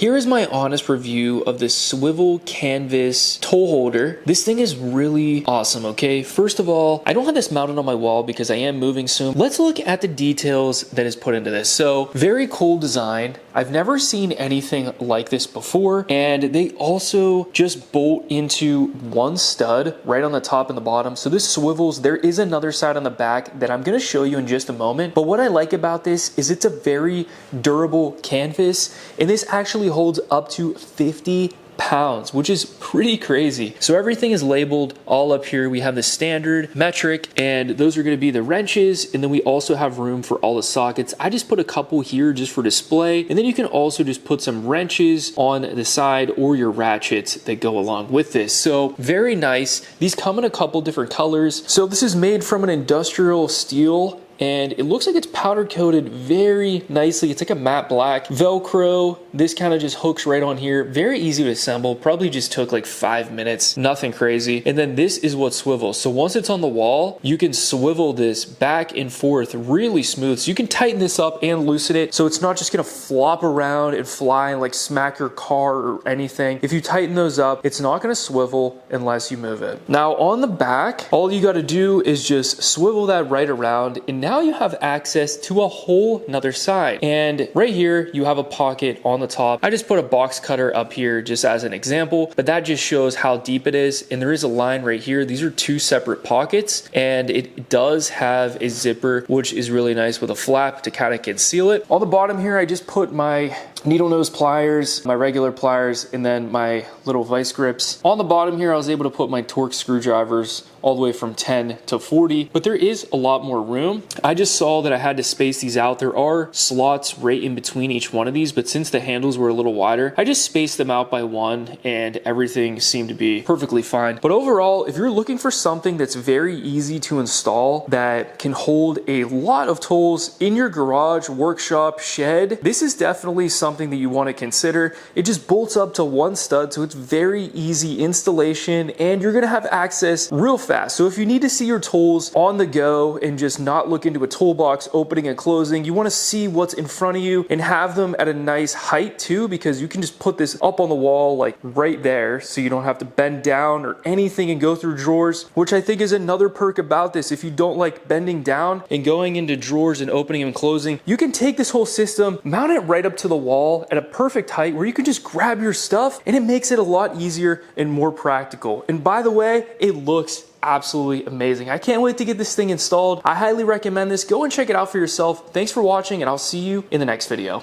Here is my honest review of this swivel canvas tool holder. This thing is really awesome, okay? First of all, I don't have this mounted on my wall because I am moving soon. Let's look at the details that is put into this. So, very cool design. I've never seen anything like this before, and they also just bolt into one stud right on the top and the bottom. So this swivels. There is another side on the back that I'm gonna show you in just a moment. But what I like about this is it's a very durable canvas, and this actually holds up to 50 pounds, which is pretty crazy. So everything is labeled all up here. We have the standard, metric, and those are going to be the wrenches. And then we also have room for all the sockets. I just put a couple here just for display. And then you can also just put some wrenches on the side or your ratchets that go along with this. So very nice. These come in a couple different colors. So this is made from an industrial steel, and it looks like it's powder coated very nicely. It's like a matte black. Velcro, this kind of just hooks right on here. Very easy to assemble, probably just took like 5 minutes, nothing crazy. And then this is what swivels. So once it's on the wall, you can swivel this back and forth really smooth. So you can tighten this up and loosen it, so it's not just gonna flop around and fly and like smack your car or anything. If you tighten those up, it's not gonna swivel unless you move it. Now on the back, all you gotta do is just swivel that right around, and now you have access to a whole nother side. And right here, you have a pocket on the top. I just put a box cutter up here just as an example, but that just shows how deep it is. And there is a line right here. These are two separate pockets, and it does have a zipper, which is really nice with a flap to kind of conceal it. On the bottom here, I just put my needle nose pliers, my regular pliers, and then my little vice grips. On the bottom here, I was able to put my Torx screwdrivers all the way from 10 to 40, but there is a lot more room. I just saw that I had to space these out. There are slots right in between each one of these, but since the handles were a little wider, I just spaced them out by one, and everything seemed to be perfectly fine. But overall, if you're looking for something that's very easy to install, that can hold a lot of tools in your garage, workshop, shed, this is definitely something that you want to consider. It just bolts up to one stud, so it's very easy installation, and you're gonna have access real fast. So if you need to see your tools on the go and just not look into a toolbox opening and closing, you want to see what's in front of you and have them at a nice height too, because you can just put this up on the wall like right there, so you don't have to bend down or anything and go through drawers, which I think is another perk about this. If you don't like bending down and going into drawers and opening and closing, you can take this whole system, mount it right up to the wall at a perfect height where you can just grab your stuff, and it makes it a lot easier and more practical. And by the way, it looks absolutely amazing. I can't wait to get this thing installed. I highly recommend this. Go and check it out for yourself. Thanks for watching, and I'll see you in the next video.